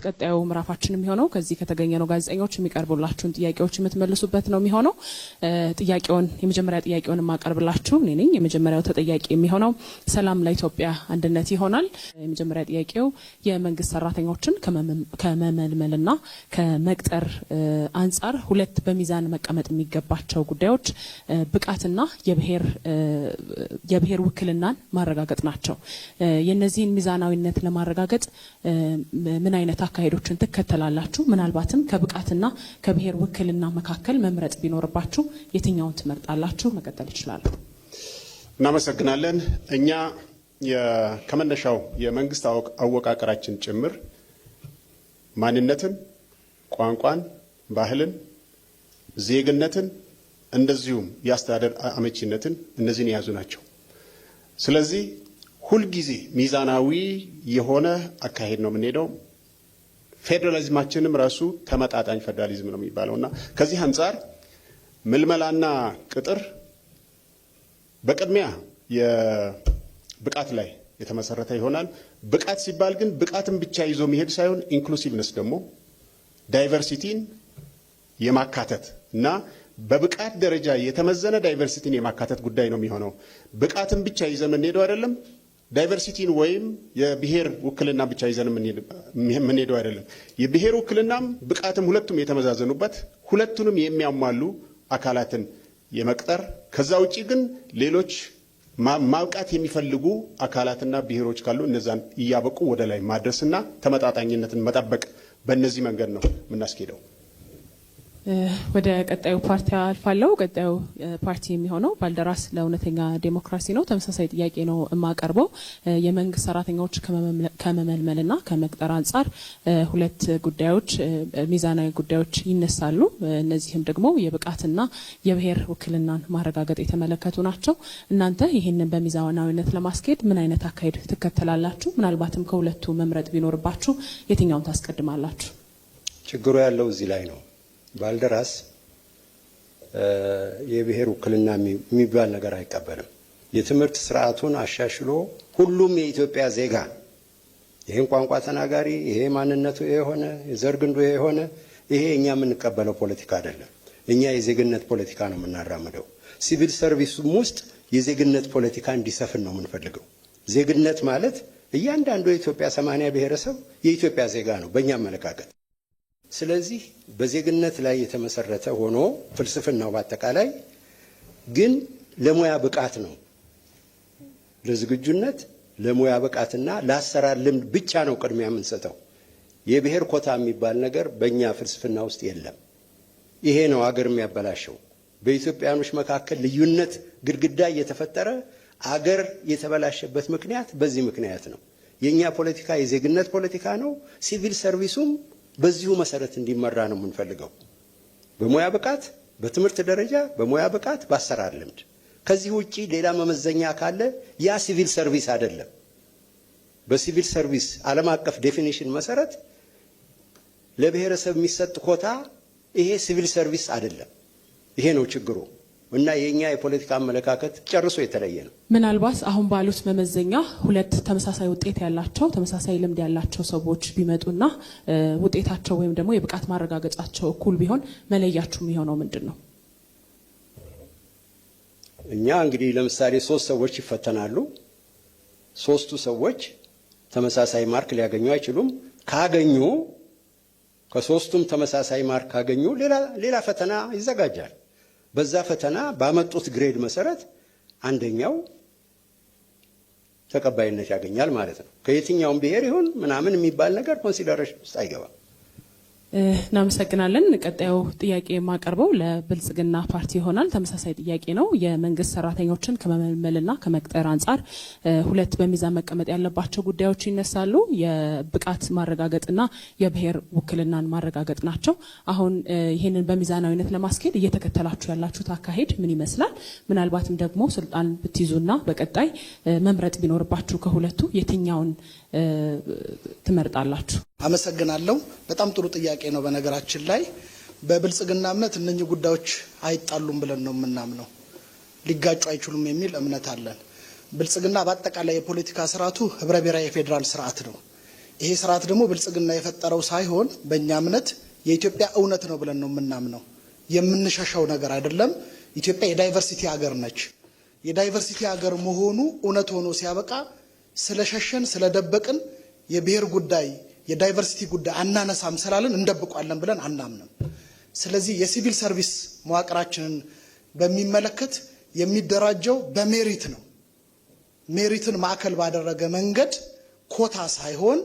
ቀጣዩ ምዕራፋችን የሚሆነው ከዚህ ከተገኘነው ጋዜጠኞች የሚቀርቡላችሁን ጥያቄዎች የምትመልሱበት ነው የሚሆነው። የመጀመሪያ ጥያቄውን የማቀርብላችሁ እኔ ነኝ። የመጀመሪያው ተጠያቂ የሚሆነው ሰላም ለኢትዮጵያ አንድነት ይሆናል። የመጀመሪያ ጥያቄው የመንግስት ሰራተኞችን ከመመልመልና ከመቅጠር አንጻር ሁለት በሚዛን መቀመጥ የሚገባቸው ጉዳዮች ብቃትና የብሔር ውክልናን ማረጋገጥ ናቸው። የነዚህን ሚዛናዊነት ለማረጋገጥ ምን አይነት አካሄዶችን ትከተላላችሁ? ምናልባትም ከብቃትና ከብሔር ውክልና መካከል መምረጥ ቢኖርባችሁ የትኛውን ትመርጣላችሁ? መቀጠል ይችላሉ። እናመሰግናለን። እኛ ከመነሻው የመንግስት አወቃቀራችን ጭምር ማንነትን፣ ቋንቋን፣ ባህልን፣ ዜግነትን እንደዚሁም የአስተዳደር አመቺነትን እነዚህን የያዙ ናቸው። ስለዚህ ሁልጊዜ ሚዛናዊ የሆነ አካሄድ ነው የምንሄደው። ፌዴራሊዝማችንም ራሱ ተመጣጣኝ ፌዴራሊዝም ነው የሚባለውና ከዚህ አንጻር ምልመላና ቅጥር በቅድሚያ የብቃት ላይ የተመሰረተ ይሆናል። ብቃት ሲባል ግን ብቃትን ብቻ ይዞ መሄድ ሳይሆን ኢንክሉሲቭነስ ደግሞ ዳይቨርሲቲን የማካተት እና በብቃት ደረጃ የተመዘነ ዳይቨርሲቲን የማካተት ጉዳይ ነው የሚሆነው። ብቃትን ብቻ ይዘን የምንሄደው አይደለም። ዳይቨርሲቲን ወይም የብሔር ውክልና ብቻ ይዘን የምንሄደው አይደለም። የብሔር ውክልናም ብቃትም ሁለቱም የተመዛዘኑበት ሁለቱንም የሚያሟሉ አካላትን የመቅጠር ከዛ ውጪ ግን ሌሎች ማብቃት የሚፈልጉ አካላትና ብሔሮች ካሉ እነዛን እያበቁ ወደ ላይ ማድረስና ተመጣጣኝነትን መጠበቅ በእነዚህ መንገድ ነው የምናስኬደው። ወደ ቀጣዩ ፓርቲ አልፋለሁ። ቀጣዩ ፓርቲ የሚሆነው ባልደራስ ለእውነተኛ ዴሞክራሲ ነው። ተመሳሳይ ጥያቄ ነው የማቀርበው። የመንግስት ሰራተኞች ከመመልመልና ከመቅጠር አንጻር ሁለት ጉዳዮች ሚዛናዊ ጉዳዮች ይነሳሉ። እነዚህም ደግሞ የብቃትና የብሔር ውክልናን ማረጋገጥ የተመለከቱ ናቸው። እናንተ ይህንን በሚዛናዊነት ለማስኬድ ምን አይነት አካሄድ ትከተላላችሁ? ምናልባትም ከሁለቱ መምረጥ ቢኖርባችሁ የትኛውን ታስቀድማላችሁ? ችግሩ ያለው እዚህ ላይ ነው። ባልደራስ የብሔር ውክልና የሚባል ነገር አይቀበልም። የትምህርት ስርዓቱን አሻሽሎ ሁሉም የኢትዮጵያ ዜጋ ይሄን ቋንቋ ተናጋሪ፣ ይሄ ማንነቱ የሆነ የዘር ግንዱ የሆነ ይሄ እኛ የምንቀበለው ፖለቲካ አይደለም። እኛ የዜግነት ፖለቲካ ነው የምናራምደው። ሲቪል ሰርቪስም ውስጥ የዜግነት ፖለቲካ እንዲሰፍን ነው የምንፈልገው። ዜግነት ማለት እያንዳንዱ የኢትዮጵያ 80 ብሔረሰብ የኢትዮጵያ ዜጋ ነው በእኛ አመለካከት። ስለዚህ በዜግነት ላይ የተመሰረተ ሆኖ ፍልስፍናው በአጠቃላይ ግን ለሙያ ብቃት ነው። ለዝግጁነት፣ ለሙያ ብቃትና ለአሰራር ልምድ ብቻ ነው ቅድሚያ የምንሰጠው። የብሔር ኮታ የሚባል ነገር በእኛ ፍልስፍና ውስጥ የለም። ይሄ ነው አገር የሚያበላሸው። በኢትዮጵያኖች መካከል ልዩነት ግድግዳ እየተፈጠረ አገር የተበላሸበት ምክንያት በዚህ ምክንያት ነው። የኛ ፖለቲካ የዜግነት ፖለቲካ ነው። ሲቪል ሰርቪሱም በዚሁ መሰረት እንዲመራ ነው የምንፈልገው። በሙያ ብቃት፣ በትምህርት ደረጃ፣ በሙያ ብቃት፣ በአሰራር ልምድ። ከዚህ ውጪ ሌላ መመዘኛ ካለ ያ ሲቪል ሰርቪስ አይደለም። በሲቪል ሰርቪስ ዓለም አቀፍ ዴፊኒሽን መሰረት ለብሔረሰብ የሚሰጥ ኮታ ይሄ ሲቪል ሰርቪስ አይደለም። ይሄ ነው ችግሩ እና የኛ የፖለቲካ አመለካከት ጨርሶ የተለየ ነው። ምናልባት አሁን ባሉት መመዘኛ ሁለት ተመሳሳይ ውጤት ያላቸው ተመሳሳይ ልምድ ያላቸው ሰዎች ቢመጡና ውጤታቸው ወይም ደግሞ የብቃት ማረጋገጫቸው እኩል ቢሆን መለያችሁ የሚሆነው ምንድን ነው? እኛ እንግዲህ ለምሳሌ 3 ሰዎች ይፈተናሉ። 3ቱ ሰዎች ተመሳሳይ ማርክ ሊያገኙ አይችሉም። ካገኙ ከ3ቱም ተመሳሳይ ማርክ ካገኙ ሌላ ፈተና ይዘጋጃል። በዛ ፈተና ባመጡት ግሬድ መሰረት አንደኛው ተቀባይነት ያገኛል ማለት ነው። ከየትኛውም ብሔር ይሁን ምናምን የሚባል ነገር ኮንሲደሬሽን ውስጥ አይገባም። እናመሰግናለን። ቀጣዩ ጥያቄ የማቀርበው ለብልጽግና ፓርቲ ይሆናል። ተመሳሳይ ጥያቄ ነው። የመንግስት ሰራተኞችን ከመመልመልና ከመቅጠር አንጻር ሁለት በሚዛን መቀመጥ ያለባቸው ጉዳዮች ይነሳሉ። የብቃት ማረጋገጥና የብሔር ውክልናን ማረጋገጥ ናቸው። አሁን ይህንን በሚዛናዊነት ለማስኬድ እየተከተላችሁ ያላችሁት አካሄድ ምን ይመስላል? ምናልባትም ደግሞ ስልጣን ብትይዙና በቀጣይ መምረጥ ቢኖርባችሁ ከሁለቱ የትኛውን ትመርጣላችሁ? አመሰግናለሁ። በጣም ጥሩ ጥያቄ ነው። በነገራችን ላይ በብልጽግና እምነት እነኚህ ጉዳዮች አይጣሉም ብለን ነው የምናምነው። ሊጋጩ አይችሉም የሚል እምነት አለን። ብልጽግና በአጠቃላይ የፖለቲካ ስርዓቱ ህብረ ብሔራዊ የፌዴራል ስርዓት ነው። ይሄ ስርዓት ደግሞ ብልጽግና የፈጠረው ሳይሆን በእኛ እምነት የኢትዮጵያ እውነት ነው ብለን ነው የምናምነው። የምንሸሸው ነገር አይደለም። ኢትዮጵያ የዳይቨርሲቲ ሀገር ነች። የዳይቨርሲቲ ሀገር መሆኑ እውነት ሆኖ ሲያበቃ ስለሸሸን ስለደበቅን የብሔር ጉዳይ የዳይቨርሲቲ ጉዳይ አናነሳም ስላልን እንደብቋለን ብለን አናምንም። ስለዚህ የሲቪል ሰርቪስ መዋቅራችንን በሚመለከት የሚደራጀው በሜሪት ነው። ሜሪትን ማዕከል ባደረገ መንገድ ኮታ ሳይሆን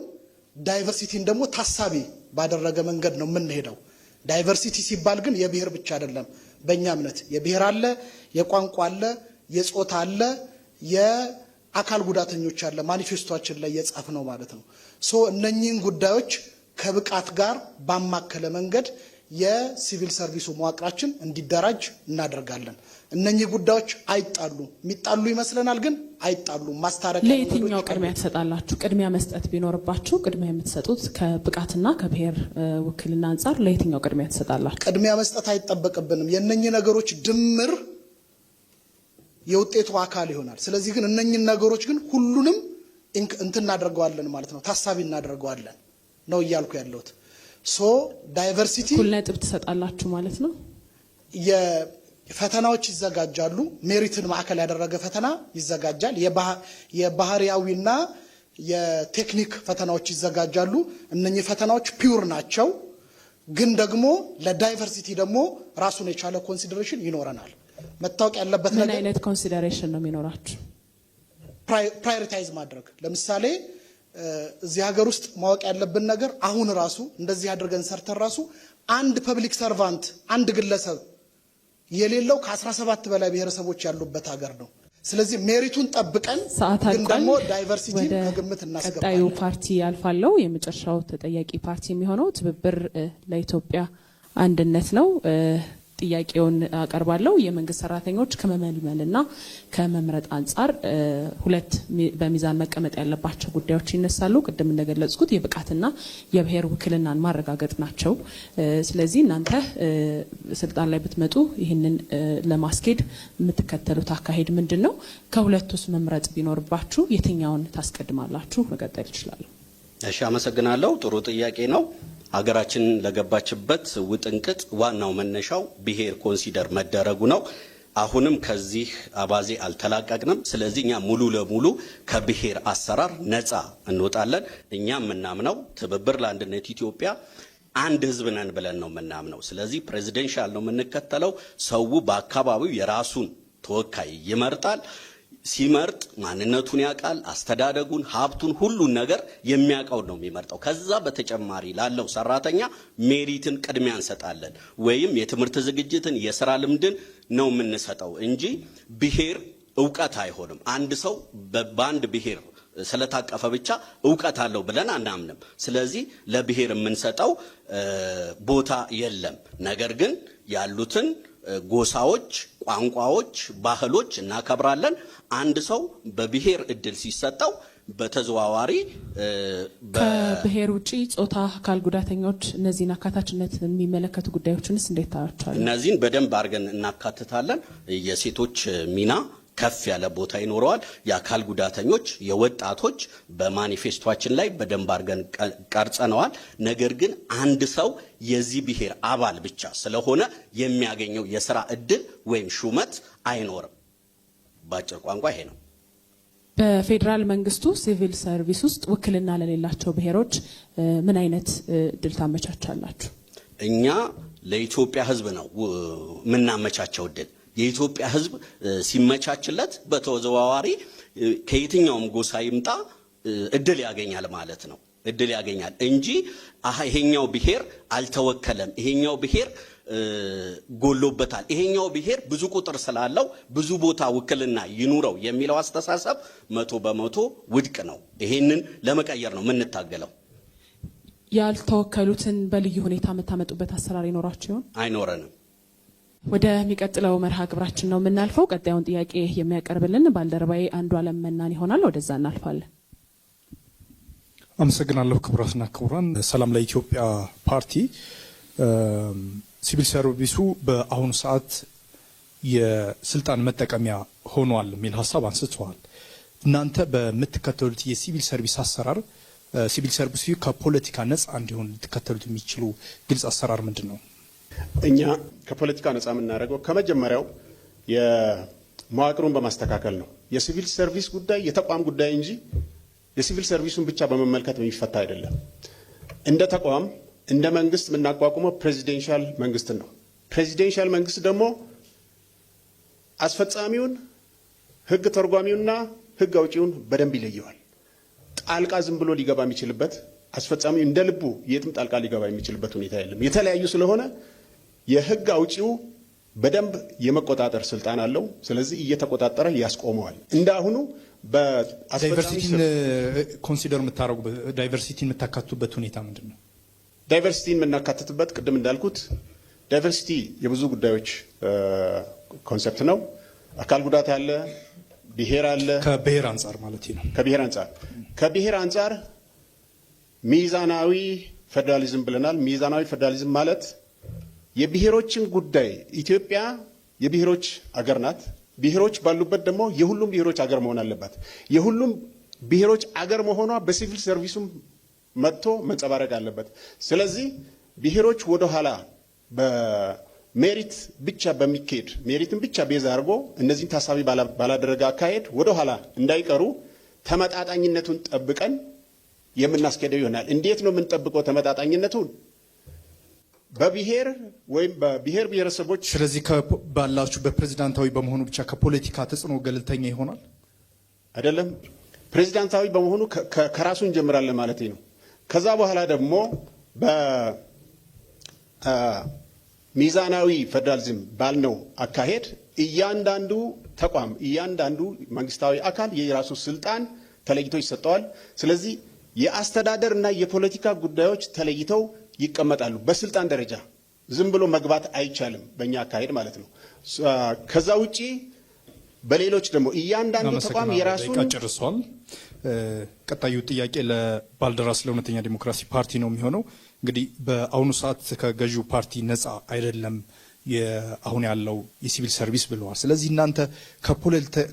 ዳይቨርሲቲን ደግሞ ታሳቢ ባደረገ መንገድ ነው የምንሄደው። ዳይቨርሲቲ ሲባል ግን የብሔር ብቻ አይደለም። በእኛ እምነት የብሔር አለ፣ የቋንቋ አለ፣ የጾታ አለ፣ የአካል ጉዳተኞች አለ። ማኒፌስቶችን ላይ የጻፍ ነው ማለት ነው። እነኚህን ጉዳዮች ከብቃት ጋር ባማከለ መንገድ የሲቪል ሰርቪሱ መዋቅራችን እንዲደራጅ እናደርጋለን። እነኚህ ጉዳዮች አይጣሉም። የሚጣሉ ይመስለናል፣ ግን አይጣሉም። ማስታረቅ ለየትኛው ቅድሚያ ትሰጣላችሁ? ቅድሚያ መስጠት ቢኖርባችሁ ቅድሚያ የምትሰጡት ከብቃትና ከብሔር ውክልና አንጻር ለየትኛው ቅድሚያ ትሰጣላችሁ? ቅድሚያ መስጠት አይጠበቅብንም። የእነኚህ ነገሮች ድምር የውጤቱ አካል ይሆናል። ስለዚህ ግን እነኚህን ነገሮች ግን ሁሉንም እንትን እናደርገዋለን ማለት ነው፣ ታሳቢ እናደርገዋለን ነው እያልኩ ያለሁት። ዳይቨርሲቲ እኩል ነጥብ ትሰጣላችሁ ማለት ነው። ፈተናዎች ይዘጋጃሉ። ሜሪትን ማዕከል ያደረገ ፈተና ይዘጋጃል። የባህሪያዊና የቴክኒክ ፈተናዎች ይዘጋጃሉ። እነኚህ ፈተናዎች ፒውር ናቸው፣ ግን ደግሞ ለዳይቨርሲቲ ደግሞ ራሱን የቻለ ኮንሲደሬሽን ይኖረናል። መታወቅ ያለበት ነገር ምን አይነት ኮንሲደሬሽን ነው የሚኖራችሁ? ፕራዮሪታይዝ ማድረግ። ለምሳሌ እዚህ ሀገር ውስጥ ማወቅ ያለብን ነገር አሁን ራሱ እንደዚህ አድርገን ሰርተን ራሱ አንድ ፐብሊክ ሰርቫንት አንድ ግለሰብ የሌለው ከ17 በላይ ብሔረሰቦች ያሉበት ሀገር ነው። ስለዚህ ሜሪቱን ጠብቀን ግን ደግሞ ዳይቨርሲቲ ከግምት እናስገባለን። ቀጣዩ ፓርቲ ያልፋለው። የመጨረሻው ተጠያቂ ፓርቲ የሚሆነው ትብብር ለኢትዮጵያ አንድነት ነው። ጥያቄውን አቀርባለሁ። የመንግስት ሰራተኞች ከመመልመልና ከመምረጥ አንጻር ሁለት በሚዛን መቀመጥ ያለባቸው ጉዳዮች ይነሳሉ። ቅድም እንደገለጽኩት የብቃትና የብሔር ውክልናን ማረጋገጥ ናቸው። ስለዚህ እናንተ ስልጣን ላይ ብትመጡ ይህንን ለማስኬድ የምትከተሉት አካሄድ ምንድን ነው? ከሁለቱስ መምረጥ ቢኖርባችሁ የትኛውን ታስቀድማላችሁ? መቀጠል ይችላል። እሺ፣ አመሰግናለሁ። ጥሩ ጥያቄ ነው። ሀገራችን ለገባችበት ውጥንቅጥ ዋናው መነሻው ብሔር ኮንሲደር መደረጉ ነው። አሁንም ከዚህ አባዜ አልተላቀቅንም። ስለዚህ እኛ ሙሉ ለሙሉ ከብሔር አሰራር ነፃ እንወጣለን። እኛ የምናምነው ትብብር ለአንድነት ኢትዮጵያ አንድ ህዝብ ነን ብለን ነው የምናምነው። ስለዚህ ፕሬዚደንሻል ነው የምንከተለው። ሰው በአካባቢው የራሱን ተወካይ ይመርጣል። ሲመርጥ ማንነቱን ያውቃል። አስተዳደጉን፣ ሀብቱን፣ ሁሉን ነገር የሚያውቀው ነው የሚመርጠው። ከዛ በተጨማሪ ላለው ሰራተኛ ሜሪትን ቅድሚያ እንሰጣለን፣ ወይም የትምህርት ዝግጅትን፣ የስራ ልምድን ነው የምንሰጠው እንጂ ብሔር እውቀት አይሆንም። አንድ ሰው በአንድ ብሔር ስለታቀፈ ብቻ እውቀት አለው ብለን አናምንም። ስለዚህ ለብሔር የምንሰጠው ቦታ የለም። ነገር ግን ያሉትን ጎሳዎች፣ ቋንቋዎች፣ ባህሎች እናከብራለን። አንድ ሰው በብሔር እድል ሲሰጠው በተዘዋዋሪ ከብሔር ውጪ ጾታ፣ አካል ጉዳተኞች፣ እነዚህን አካታችነት የሚመለከቱ ጉዳዮችንስ እንዴት ታያቸዋል? እነዚህን በደንብ አድርገን እናካትታለን። የሴቶች ሚና ከፍ ያለ ቦታ ይኖረዋል። የአካል ጉዳተኞች፣ የወጣቶች በማኒፌስቶችን ላይ በደንብ አድርገን ቀርጸነዋል። ነገር ግን አንድ ሰው የዚህ ብሔር አባል ብቻ ስለሆነ የሚያገኘው የስራ እድል ወይም ሹመት አይኖርም። ባጭር ቋንቋ ይሄ ነው። በፌዴራል መንግስቱ ሲቪል ሰርቪስ ውስጥ ውክልና ለሌላቸው ብሔሮች ምን አይነት እድል ታመቻቻላችሁ? እኛ ለኢትዮጵያ ሕዝብ ነው የምናመቻቸው እድል። የኢትዮጵያ ሕዝብ ሲመቻችለት በተዘዋዋሪ ከየትኛውም ጎሳ ይምጣ እድል ያገኛል ማለት ነው። እድል ያገኛል እንጂ ይሄኛው ብሔር አልተወከለም፣ ይሄኛው ብሔር ጎሎበታል፣ ይሄኛው ብሔር ብዙ ቁጥር ስላለው ብዙ ቦታ ውክልና ይኑረው የሚለው አስተሳሰብ 100% ውድቅ ነው። ይሄንን ለመቀየር ነው የምንታገለው። ያልተወከሉትን በልዩ ሁኔታ የምታመጡበት አሰራር ይኖራችሁ ይሆን? አይኖረንም። ወደሚቀጥለው መርሃ ግብራችን ነው የምናልፈው። ቀጣዩን ጥያቄ የሚያቀርብልን ባልደረባዬ አንዱዓለም መናን ይሆናል። ወደዛ እናልፋለን። አመሰግናለሁ። ክቡራትና ክቡራን፣ ሰላም ለኢትዮጵያ ፓርቲ ሲቪል ሰርቪሱ በአሁኑ ሰዓት የስልጣን መጠቀሚያ ሆኗል የሚል ሀሳብ አንስተዋል። እናንተ በምትከተሉት የሲቪል ሰርቪስ አሰራር ሲቪል ሰርቪስ ከፖለቲካ ነጻ እንዲሆን ልትከተሉት የሚችሉ ግልጽ አሰራር ምንድን ነው? እኛ ከፖለቲካ ነጻ የምናደርገው ከመጀመሪያው የመዋቅሩን በማስተካከል ነው። የሲቪል ሰርቪስ ጉዳይ የተቋም ጉዳይ እንጂ የሲቪል ሰርቪሱን ብቻ በመመልከት የሚፈታ አይደለም። እንደ ተቋም እንደ መንግስት የምናቋቁመው ፕሬዚደንሻል መንግስትን ነው። ፕሬዚደንሻል መንግስት ደግሞ አስፈጻሚውን፣ ህግ ተርጓሚውና ህግ አውጪውን በደንብ ይለየዋል። ጣልቃ ዝም ብሎ ሊገባ የሚችልበት አስፈጻሚው እንደ ልቡ የትም ጣልቃ ሊገባ የሚችልበት ሁኔታ የለም። የተለያዩ ስለሆነ የህግ አውጪው በደንብ የመቆጣጠር ስልጣን አለው። ስለዚህ እየተቆጣጠረ ያስቆመዋል። እንዳሁኑ ዳይቨርሲቲን ኮንሲደር የምታረጉ ዳይቨርሲቲን የምታካቱበት ሁኔታ ምንድን ነው? ዳይቨርሲቲን የምናካትትበት ቅድም እንዳልኩት ዳይቨርሲቲ የብዙ ጉዳዮች ኮንሰፕት ነው። አካል ጉዳት አለ፣ ብሔር አለ። ከብሔር አንጻር ማለት ነው። ከብሔር አንጻር ሚዛናዊ ፌዴራሊዝም ብለናል። ሚዛናዊ ፌዴራሊዝም ማለት የብሔሮችን ጉዳይ ኢትዮጵያ የብሔሮች አገር ናት። ብሔሮች ባሉበት ደግሞ የሁሉም ብሔሮች አገር መሆን አለባት። የሁሉም ብሔሮች አገር መሆኗ በሲቪል ሰርቪሱም መጥቶ መንጸባረቅ አለበት። ስለዚህ ብሔሮች ወደ ኋላ በሜሪት ብቻ በሚካሄድ ሜሪትን ብቻ ቤዛ አድርጎ እነዚህን ታሳቢ ባላደረገ አካሄድ ወደ ኋላ እንዳይቀሩ ተመጣጣኝነቱን ጠብቀን የምናስኬደው ይሆናል። እንዴት ነው የምንጠብቀው ተመጣጣኝነቱን? በብሔር ወይም በብሔር ብሔረሰቦች። ስለዚህ ባላችሁ በፕሬዝዳንታዊ በመሆኑ ብቻ ከፖለቲካ ተጽዕኖ ገለልተኛ ይሆናል አይደለም። ፕሬዝዳንታዊ በመሆኑ ከራሱ እንጀምራለን ማለት ነው። ከዛ በኋላ ደግሞ በሚዛናዊ ፌዴራሊዝም ባልነው አካሄድ እያንዳንዱ ተቋም እያንዳንዱ መንግስታዊ አካል የራሱ ስልጣን ተለይቶ ይሰጠዋል። ስለዚህ የአስተዳደር እና የፖለቲካ ጉዳዮች ተለይተው ይቀመጣሉ። በስልጣን ደረጃ ዝም ብሎ መግባት አይቻልም፣ በእኛ አካሄድ ማለት ነው። ከዛ ውጪ በሌሎች ደግሞ እያንዳንዱ ተቋም የራሱን ጨርሷል። ቀጣዩ ጥያቄ ለባልደራስ ለእውነተኛ ዲሞክራሲ ፓርቲ ነው የሚሆነው። እንግዲህ በአሁኑ ሰዓት ከገዢው ፓርቲ ነጻ አይደለም አሁን ያለው የሲቪል ሰርቪስ ብለዋል። ስለዚህ እናንተ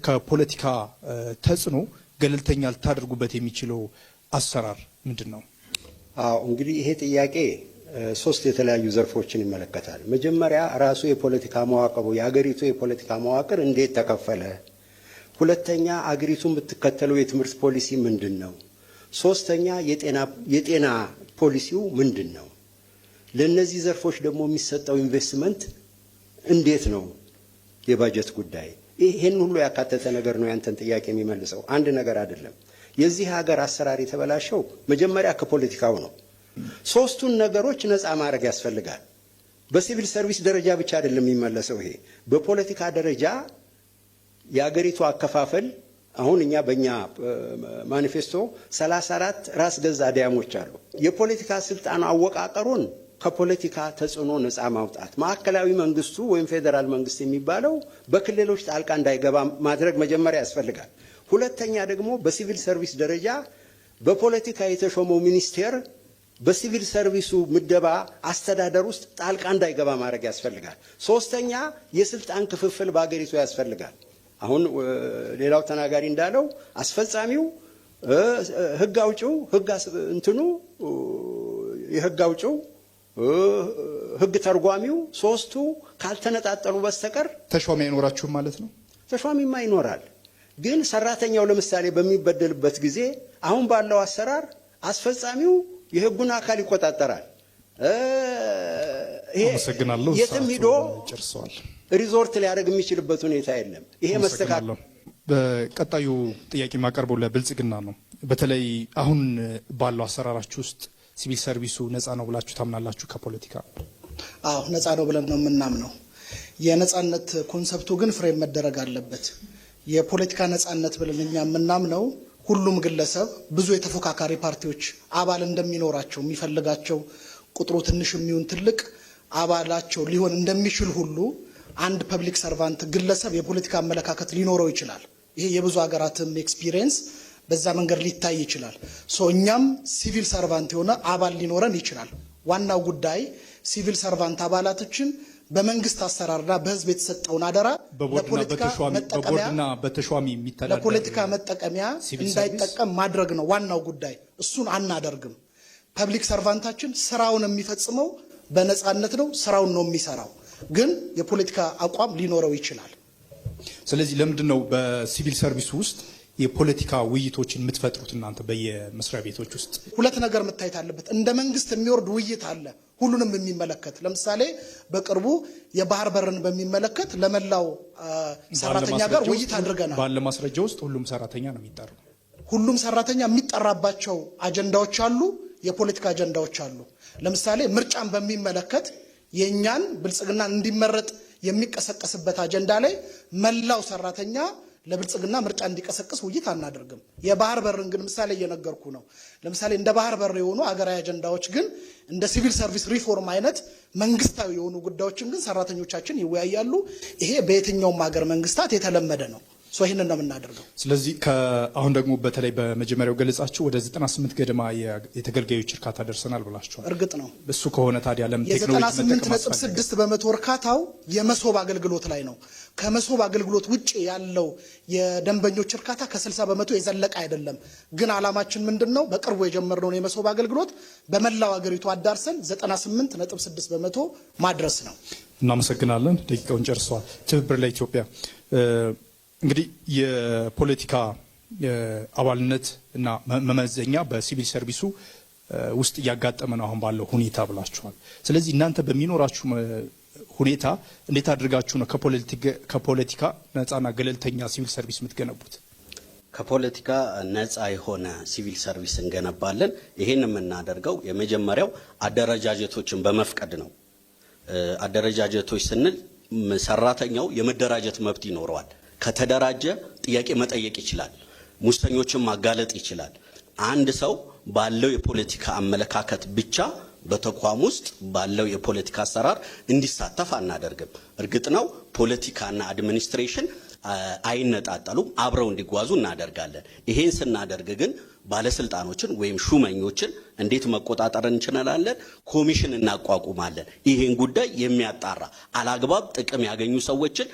ከፖለቲካ ተጽዕኖ ገለልተኛ ልታደርጉበት የሚችለው አሰራር ምንድን ነው? አዎ እንግዲህ ይሄ ጥያቄ ሶስት የተለያዩ ዘርፎችን ይመለከታል። መጀመሪያ ራሱ የፖለቲካ መዋቅሩ የአገሪቱ የፖለቲካ መዋቅር እንዴት ተከፈለ? ሁለተኛ አገሪቱ የምትከተለው የትምህርት ፖሊሲ ምንድን ነው? ሶስተኛ የጤና ፖሊሲው ምንድን ነው? ለነዚህ ዘርፎች ደግሞ የሚሰጠው ኢንቨስትመንት እንዴት ነው? የባጀት ጉዳይ ይሄን ሁሉ ያካተተ ነገር ነው ያንተን ጥያቄ የሚመልሰው። አንድ ነገር አይደለም። የዚህ ሀገር አሰራር የተበላሸው መጀመሪያ ከፖለቲካው ነው። ሶስቱን ነገሮች ነፃ ማድረግ ያስፈልጋል። በሲቪል ሰርቪስ ደረጃ ብቻ አይደለም የሚመለሰው ይሄ። በፖለቲካ ደረጃ የአገሪቱ አከፋፈል አሁን እኛ በእኛ ማኒፌስቶ 34 ራስ ገዝ አድያሞች አሉ። የፖለቲካ ስልጣን አወቃቀሩን ከፖለቲካ ተጽዕኖ ነፃ ማውጣት፣ ማዕከላዊ መንግስቱ ወይም ፌዴራል መንግስት የሚባለው በክልሎች ጣልቃ እንዳይገባ ማድረግ መጀመሪያ ያስፈልጋል። ሁለተኛ ደግሞ በሲቪል ሰርቪስ ደረጃ በፖለቲካ የተሾመው ሚኒስቴር በሲቪል ሰርቪሱ ምደባ አስተዳደር ውስጥ ጣልቃ እንዳይገባ ማድረግ ያስፈልጋል። ሶስተኛ የስልጣን ክፍፍል በአገሪቱ ያስፈልጋል። አሁን ሌላው ተናጋሪ እንዳለው አስፈጻሚው፣ ህግ አውጪው፣ የህግ አውጪው፣ ህግ ተርጓሚው ሶስቱ ካልተነጣጠሉ በስተቀር ተሿሚ አይኖራችሁም ማለት ነው። ተሿሚማ ይኖራል። ግን ሰራተኛው ለምሳሌ በሚበደልበት ጊዜ አሁን ባለው አሰራር አስፈጻሚው የህጉን አካል ይቆጣጠራል። አመሰግናለሁ። የትም ሂዶ ጨርሰዋል። ሪዞርት ሊያደርግ የሚችልበት ሁኔታ የለም። ይሄ መስተካከል። በቀጣዩ ጥያቄ የማቀርበው ለብልጽግና ነው። በተለይ አሁን ባለው አሰራራችሁ ውስጥ ሲቪል ሰርቪሱ ነፃ ነው ብላችሁ ታምናላችሁ? ከፖለቲካ አዎ ነፃ ነው ብለን ነው የምናምነው። የነፃነት ኮንሰፕቱ ግን ፍሬም መደረግ አለበት። የፖለቲካ ነፃነት ብለን እኛ የምናምነው ሁሉም ግለሰብ ብዙ የተፎካካሪ ፓርቲዎች አባል እንደሚኖራቸው የሚፈልጋቸው ቁጥሩ ትንሽ የሚሆን ትልቅ አባላቸው ሊሆን እንደሚችል ሁሉ አንድ ፐብሊክ ሰርቫንት ግለሰብ የፖለቲካ አመለካከት ሊኖረው ይችላል። ይሄ የብዙ ሀገራትም ኤክስፒሪየንስ በዛ መንገድ ሊታይ ይችላል። እኛም ሲቪል ሰርቫንት የሆነ አባል ሊኖረን ይችላል። ዋናው ጉዳይ ሲቪል ሰርቫንት አባላቶችን በመንግስት አሰራርና በህዝብ የተሰጠውን አደራ በቦርድና በተሿሚ የሚተዳደር ለፖለቲካ መጠቀሚያ እንዳይጠቀም ማድረግ ነው ዋናው ጉዳይ። እሱን አናደርግም። ፐብሊክ ሰርቫንታችን ስራውን የሚፈጽመው በነፃነት ነው። ስራውን ነው የሚሰራው፣ ግን የፖለቲካ አቋም ሊኖረው ይችላል። ስለዚህ ለምንድን ነው በሲቪል ሰርቪስ ውስጥ የፖለቲካ ውይይቶችን የምትፈጥሩት እናንተ በየመስሪያ ቤቶች ውስጥ? ሁለት ነገር መታየት አለበት። እንደ መንግስት የሚወርድ ውይይት አለ፣ ሁሉንም የሚመለከት። ለምሳሌ በቅርቡ የባህር በርን በሚመለከት ለመላው ሰራተኛ ጋር ውይይት አድርገናል። ባለ ማስረጃ ውስጥ ሁሉም ሰራተኛ ነው የሚጠራው። ሁሉም ሰራተኛ የሚጠራባቸው አጀንዳዎች አሉ፣ የፖለቲካ አጀንዳዎች አሉ። ለምሳሌ ምርጫን በሚመለከት የኛን ብልጽግና እንዲመረጥ የሚቀሰቀስበት አጀንዳ ላይ መላው ሰራተኛ ለብልጽግና ምርጫ እንዲቀሰቅስ ውይይት አናደርግም። የባህር በርን ግን ምሳሌ እየነገርኩ ነው። ለምሳሌ እንደ ባህር በር የሆኑ አገራዊ አጀንዳዎች ግን እንደ ሲቪል ሰርቪስ ሪፎርም አይነት መንግስታዊ የሆኑ ጉዳዮችን ግን ሰራተኞቻችን ይወያያሉ። ይሄ በየትኛውም ሀገር መንግስታት የተለመደ ነው። ይህንን ነው የምናደርገው። ስለዚህ አሁን ደግሞ በተለይ በመጀመሪያው ገለጻችሁ ወደ 98 ገደማ የተገልጋዮች እርካታ ደርሰናል ብላችኋል። እርግጥ ነው። እሱ ከሆነ ታዲያ ለምን ቴክኖሎጂ መጠቀም አስፈለገ? የ98.6% እርካታው የመሶብ አገልግሎት ላይ ነው። ከመሶብ አገልግሎት ውጪ ያለው የደንበኞች እርካታ ከ60% የዘለቀ አይደለም። ግን አላማችን ምንድነው? በቅርቡ የጀመርነውን የመሶብ አገልግሎት በመላው ሀገሪቱ አዳርሰን 98.6% ማድረስ ነው። እናመሰግናለን። ደቂቃውን ጨርሰዋል። ትብብር ለኢትዮጵያ እንግዲህ የፖለቲካ አባልነት እና መመዘኛ በሲቪል ሰርቪሱ ውስጥ እያጋጠመ ነው አሁን ባለው ሁኔታ ብላችኋል። ስለዚህ እናንተ በሚኖራችሁ ሁኔታ እንዴት አድርጋችሁ ነው ከፖለቲካ ነፃና ገለልተኛ ሲቪል ሰርቪስ የምትገነቡት? ከፖለቲካ ነፃ የሆነ ሲቪል ሰርቪስ እንገነባለን። ይሄን የምናደርገው የመጀመሪያው አደረጃጀቶችን በመፍቀድ ነው። አደረጃጀቶች ስንል ሰራተኛው የመደራጀት መብት ይኖረዋል። ከተደራጀ ጥያቄ መጠየቅ ይችላል። ሙሰኞችን ማጋለጥ ይችላል። አንድ ሰው ባለው የፖለቲካ አመለካከት ብቻ በተቋም ውስጥ ባለው የፖለቲካ አሰራር እንዲሳተፍ አናደርግም። እርግጥ ነው ፖለቲካና አድሚኒስትሬሽን አይነጣጠሉም፣ አብረው እንዲጓዙ እናደርጋለን። ይሄን ስናደርግ ግን ባለስልጣኖችን ወይም ሹመኞችን እንዴት መቆጣጠር እንችላለን? ኮሚሽን እናቋቁማለን። ይሄን ጉዳይ የሚያጣራ አላግባብ ጥቅም ያገኙ ሰዎችን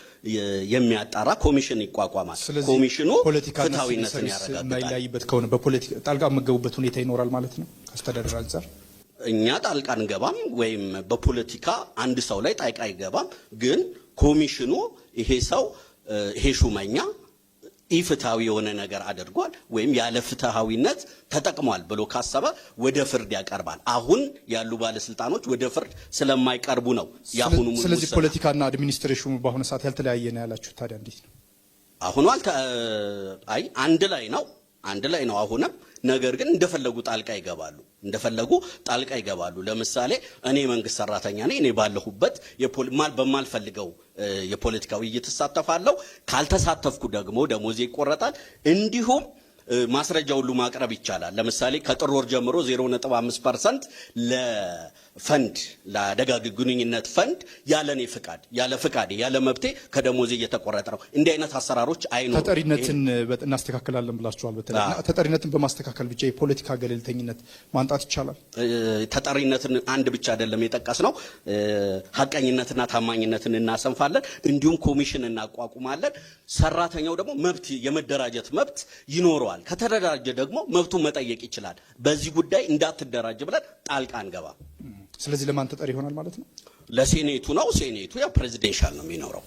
የሚያጣራ ኮሚሽን ይቋቋማል። ኮሚሽኑ ፍትሃዊነትን ያረጋግጣል። የማይለያይበት ከሆነ በፖለቲካ ጣልቃ መገቡበት ሁኔታ ይኖራል ማለት ነው። ከአስተዳደር አንፃር እኛ ጣልቃ እንገባም ወይም በፖለቲካ አንድ ሰው ላይ ጣልቃ አይገባም። ግን ኮሚሽኑ ይሄ ሰው ይሄ ሹመኛ ኢፍትሃዊ የሆነ ነገር አድርጓል ወይም ያለ ፍትሃዊነት ተጠቅሟል ብሎ ካሰበ ወደ ፍርድ ያቀርባል። አሁን ያሉ ባለስልጣኖች ወደ ፍርድ ስለማይቀርቡ ነው ያሁኑ ሙሉ። ስለዚህ ፖለቲካና አድሚኒስትሬሽኑ በአሁኑ ሰዓት ያልተለያየ ነው ያላችሁ። ታዲያ እንዴት ነው አሁን? አንድ ላይ ነው አሁንም። ነገር ግን እንደፈለጉ ጣልቃ ይገባሉ። ለምሳሌ እኔ መንግስት ሰራተኛ ነኝ። እኔ ባለሁበት በማልፈልገው የፖለቲካ ውይይት እሳተፋለሁ። ካልተሳተፍኩ ደግሞ ደሞዜ ይቆረጣል። እንዲሁም ማስረጃ ሁሉ ማቅረብ ይቻላል። ለምሳሌ ከጥር ወር ጀምሮ 0.5% ለፈንድ ለአደጋ ግንኙነት ፈንድ ያለኔ ፍቃድ ያለ መብቴ ከደሞዜ እየተቆረጠ ነው። እንዲህ አይነት አሰራሮች አይኖርም። ተጠሪነትን እናስተካክላለን ብላችኋል። በተለይ ተጠሪነትን በማስተካከል ብቻ የፖለቲካ ገለልተኝነት ማምጣት ይቻላል። ተጠሪነትን አንድ ብቻ አይደለም የጠቀስነው፣ ሐቀኝነትና ታማኝነትን እናሰንፋለን። እንዲሁም ኮሚሽን እናቋቁማለን። ሰራተኛው ደግሞ መብት የመደራጀት መብት ይኖረዋል። ከተደራጀ ደግሞ መብቱን መጠየቅ ይችላል። በዚህ ጉዳይ እንዳትደራጅ ብለን ጣልቃ አንገባ። ስለዚህ ለማን ተጠሪ ይሆናል ማለት ነው? ለሴኔቱ ነው። ሴኔቱ ያው ፕሬዚደንሻል ነው የሚኖረው።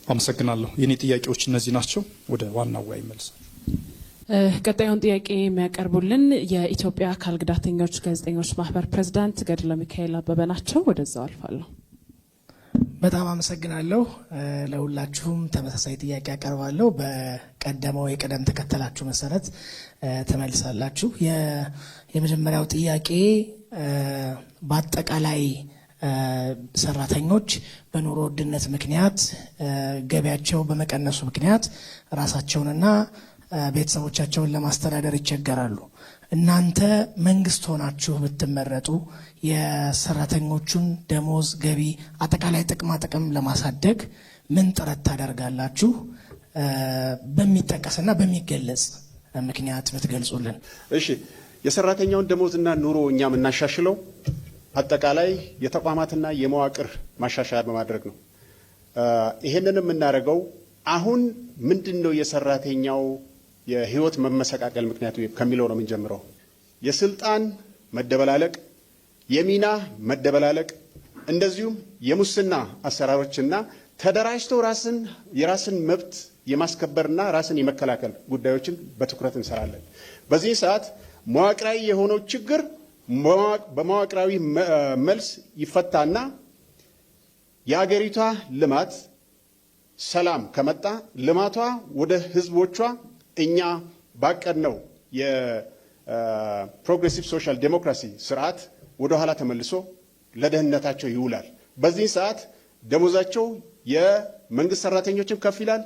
አመሰግናለሁ። የኔ ጥያቄዎች እነዚህ ናቸው። ወደ ዋናው ጋር ይመልሳል። ቀጣዩን ጥያቄ የሚያቀርቡልን የኢትዮጵያ አካል ጉዳተኞች ጋዜጠኞች ማህበር ፕሬዝዳንት ገድለ ሚካኤል አበበ ናቸው። ወደዛው አልፋለሁ። በጣም አመሰግናለሁ። ለሁላችሁም ተመሳሳይ ጥያቄ አቀርባለሁ። በቀደመው የቅደም ተከተላችሁ መሰረት ተመልሳላችሁ። የመጀመሪያው ጥያቄ በአጠቃላይ ሰራተኞች በኑሮ ውድነት ምክንያት ገቢያቸው በመቀነሱ ምክንያት ራሳቸውንና ቤተሰቦቻቸውን ለማስተዳደር ይቸገራሉ። እናንተ መንግስት ሆናችሁ ብትመረጡ የሰራተኞቹን ደሞዝ፣ ገቢ፣ አጠቃላይ ጥቅማ ጥቅም ለማሳደግ ምን ጥረት ታደርጋላችሁ? በሚጠቀስና በሚገለጽ ምክንያት ብትገልጹልን። እሺ፣ የሰራተኛውን ደሞዝና ኑሮ እኛ የምናሻሽለው አጠቃላይ የተቋማትና የመዋቅር ማሻሻያ በማድረግ ነው። ይሄንን የምናደርገው አሁን ምንድነው የሰራተኛው የህይወት መመሰቃቀል ምክንያቱ ከሚለው ነው የምንጀምረው። የስልጣን መደበላለቅ፣ የሚና መደበላለቅ፣ እንደዚሁም የሙስና አሰራሮችና ተደራጅተው የራስን መብት የማስከበርና ራስን የመከላከል ጉዳዮችን በትኩረት እንሰራለን። በዚህ ሰዓት መዋቅራዊ የሆነው ችግር በመዋቅራዊ መልስ ይፈታና የሀገሪቷ ልማት ሰላም ከመጣ ልማቷ ወደ ህዝቦቿ እኛ ባቀድነው የፕሮግሬሲቭ ሶሻል ዴሞክራሲ ስርዓት ወደ ኋላ ተመልሶ ለደህንነታቸው ይውላል። በዚህ ሰዓት ደሞዛቸው የመንግስት ሰራተኞችም ከፍ ይላል።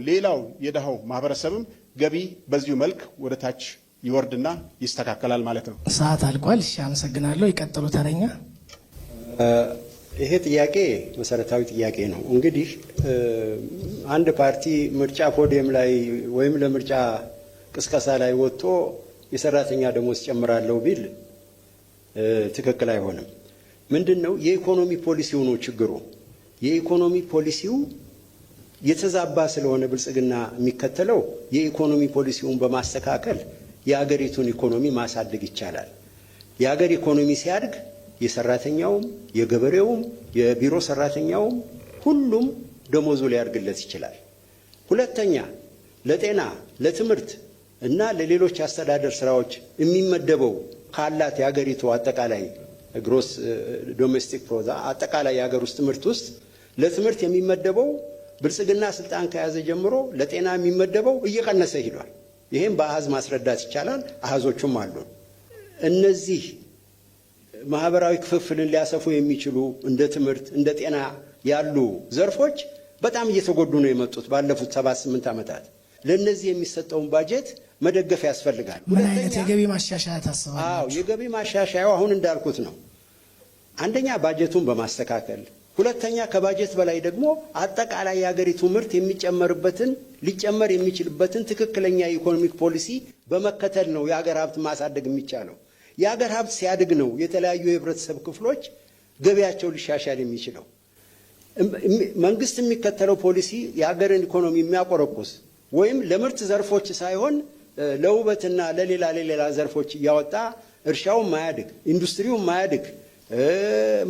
ሌላው የደሃው ማህበረሰብም ገቢ በዚሁ መልክ ወደ ታች ይወርድና ይስተካከላል ማለት ነው። ሰዓት አልቋል። እሺ፣ አመሰግናለሁ። ይቀጥሉ ተረኛ። ይሄ ጥያቄ መሰረታዊ ጥያቄ ነው። እንግዲህ አንድ ፓርቲ ምርጫ ፖዲየም ላይ ወይም ለምርጫ ቅስቀሳ ላይ ወጥቶ የሰራተኛ ደሞዝ ጨምራለሁ ቢል ትክክል አይሆንም። ምንድነው የኢኮኖሚ ፖሊሲው ነው ችግሩ። የኢኮኖሚ ፖሊሲው የተዛባ ስለሆነ ብልጽግና የሚከተለው የኢኮኖሚ ፖሊሲውን በማስተካከል የሀገሪቱን ኢኮኖሚ ማሳደግ ይቻላል። የሀገር ኢኮኖሚ ሲያድግ የሰራተኛውም፣ የገበሬውም፣ የቢሮ ሰራተኛውም ሁሉም ደሞዙ ሊያድግለት ይችላል። ሁለተኛ ለጤና፣ ለትምህርት እና ለሌሎች አስተዳደር ስራዎች የሚመደበው ካላት የሀገሪቱ አጠቃላይ ግሮስ ዶሜስቲክ ፕሮዳክት አጠቃላይ የሀገር ውስጥ ምርት ውስጥ ለትምህርት የሚመደበው ብልጽግና ስልጣን ከያዘ ጀምሮ ለጤና የሚመደበው እየቀነሰ ሄዷል። ይሄን በአሃዝ ማስረዳት ይቻላል። አሃዞቹም አሉ። እነዚህ ማህበራዊ ክፍፍልን ሊያሰፉ የሚችሉ እንደ ትምህርት፣ እንደ ጤና ያሉ ዘርፎች በጣም እየተጎዱ ነው የመጡት ባለፉት 7-8 ዓመታት። ለነዚህ የሚሰጠውን ባጀት መደገፍ ያስፈልጋል። ምን አይነት የገቢ ማሻሻያ ታስባለች? አዎ፣ የገቢ ማሻሻያው አሁን እንዳልኩት ነው። አንደኛ ባጀቱን በማስተካከል፣ ሁለተኛ ከባጀት በላይ ደግሞ አጠቃላይ የሀገሪቱ ምርት የሚጨመርበትን ሊጨመር የሚችልበትን ትክክለኛ የኢኮኖሚክ ፖሊሲ በመከተል ነው የሀገር ሀብት ማሳደግ የሚቻለው። የሀገር ሀብት ሲያድግ ነው የተለያዩ የህብረተሰብ ክፍሎች ገቢያቸው ሊሻሻል የሚችለው። መንግስት የሚከተለው ፖሊሲ የሀገርን ኢኮኖሚ የሚያቆረቁስ ወይም ለምርት ዘርፎች ሳይሆን ለውበትና ለሌላ ዘርፎች እያወጣ እርሻውን ማያድግ፣ ኢንዱስትሪውን ማያድግ፣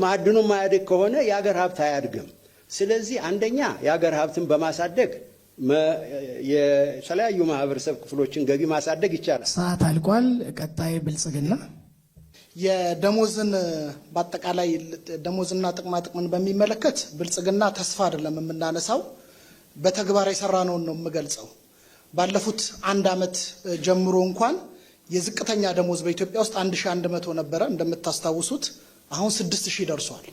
ማዕድኑን ማያድግ ከሆነ የሀገር ሀብት አያድግም። ስለዚህ አንደኛ የሀገር ሀብትን በማሳደግ የተለያዩ ማህበረሰብ ክፍሎችን ገቢ ማሳደግ ይቻላል። ሰዓት አልቋል። ቀጣይ ብልጽግና የደሞዝን በአጠቃላይ ደሞዝና ጥቅማጥቅምን በሚመለከት ብልጽግና ተስፋ አይደለም የምናነሳው፣ በተግባር የሰራነውን ነው የምገልጸው። ባለፉት 1 ዓመት ጀምሮ እንኳን የዝቅተኛ ደሞዝ በኢትዮጵያ ውስጥ 1100 ነበረ እንደምታስታውሱት፣ አሁን 6000 ደርሷል።